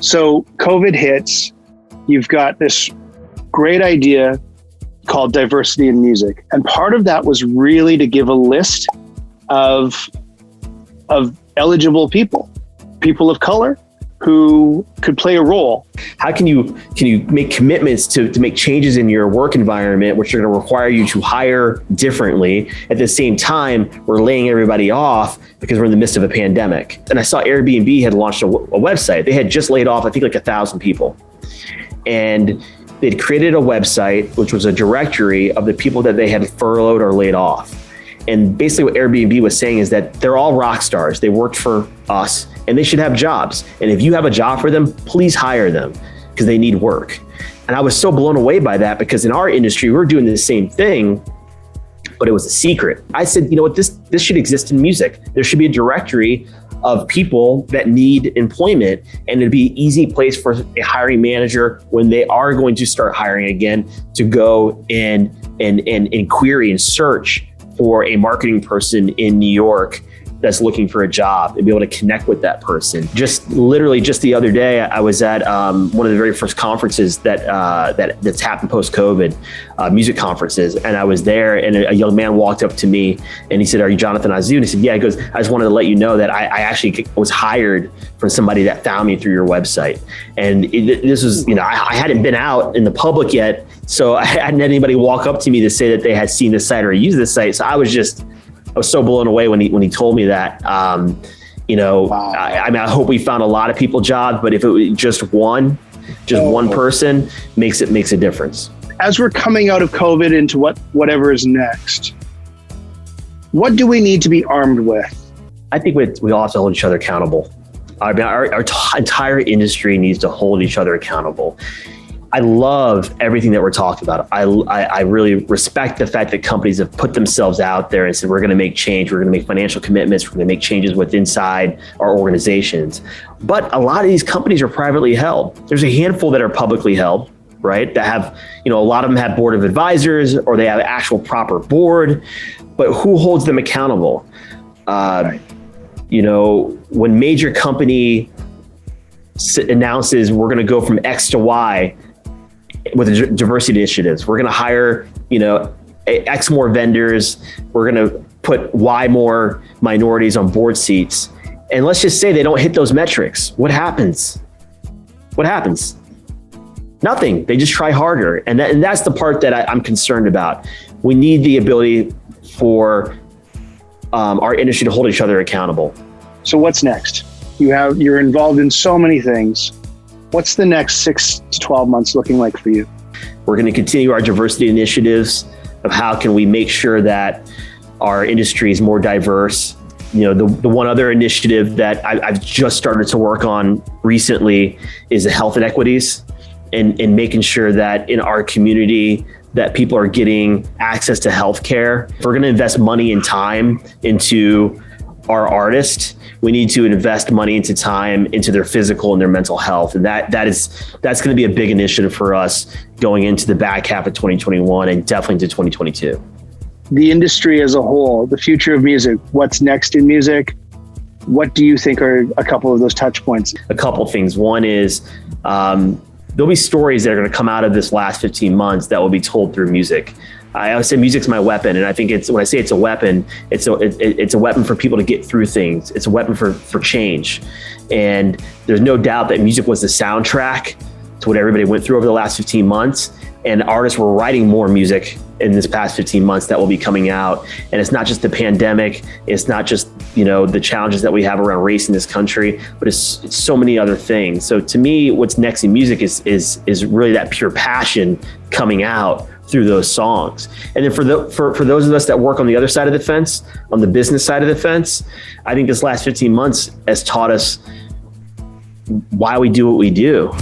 So COVID hits, you've got this great idea called diversity in music. And part of that was really to give a list of eligible people of color who could play a role. How can you make commitments to make changes in your work environment, which are going to require you to hire differently? At the same time, we're laying everybody off because we're in the midst of a pandemic. And I saw Airbnb had launched a website. They had just laid off, I think, like 1,000 people. And they'd created a website, which was a directory of the people that they had furloughed or laid off. And basically what Airbnb was saying is that they're all rock stars. They worked for us and they should have jobs. And if you have a job for them, please hire them because they need work. And I was so blown away by that because in our industry, we're doing the same thing, but it was a secret. I said, you know what, this should exist in music. There should be a directory of people that need employment, and it'd be an easy place for a hiring manager when they are going to start hiring again to go and query and search for a marketing person in New York that's looking for a job and be able to connect with that person. Just literally just the other day, I was at one of the very first conferences that's happened post-COVID, music conferences. And I was there and a young man walked up to me and he said, "Are you Jonathan Azu?" And he said, "Yeah." He goes, "I just wanted to let you know that I actually was hired from somebody that found me through your website." And this was, I hadn't been out in the public yet. So I hadn't had anybody walk up to me to say that they had seen this site or used this site. So I was so blown away when he told me that. Wow. I hope we found a lot of people jobs, but if it was just one person makes a difference. As we're coming out of COVID into whatever is next, what do we need to be armed with? I think we all have to hold each other accountable. I mean, our entire industry needs to hold each other accountable. I love everything that we're talking about. I really respect the fact that companies have put themselves out there and said, we're going to make change. We're going to make financial commitments. We're going to make changes inside our organizations. But a lot of these companies are privately held. There's a handful that are publicly held, right? That have, a lot of them have board of advisors or they have actual proper board, but who holds them accountable? When major company announces we're going to go from X to Y, with the diversity initiatives, we're going to hire, X more vendors. We're going to put Y more minorities on board seats. And let's just say they don't hit those metrics. What happens? Nothing. They just try harder. And that's the part that I'm concerned about. We need the ability for our industry to hold each other accountable. So what's next? You're involved in so many things. What's the next 6 to 12 months looking like for you? We're going to continue our diversity initiatives of how can we make sure that our industry is more diverse. The one other initiative that I've just started to work on recently is the health inequities and making sure that in our community that people are getting access to healthcare. If we're going to invest money and time into our artists, we need to invest money into time into their physical and their mental health. And that's going to be a big initiative for us going into the back half of 2021 and definitely into 2022. The industry as a whole, the future of music, what's next in music? What do you think are a couple of those touch points? A couple of things. One is there'll be stories that are going to come out of this last 15 months that will be told through music. I always say music's my weapon, and I think when I say it's a weapon, it's a weapon for people to get through things. It's a weapon for change, and there's no doubt that music was the soundtrack to what everybody went through over the last 15 months. And artists were writing more music in this past 15 months that will be coming out. And it's not just the pandemic. It's not just, the challenges that we have around race in this country, but it's so many other things. So to me, what's next in music is really that pure passion coming out through those songs. And then for those of us that work on the other side of the fence, on the business side of the fence, I think this last 15 months has taught us why we do what we do.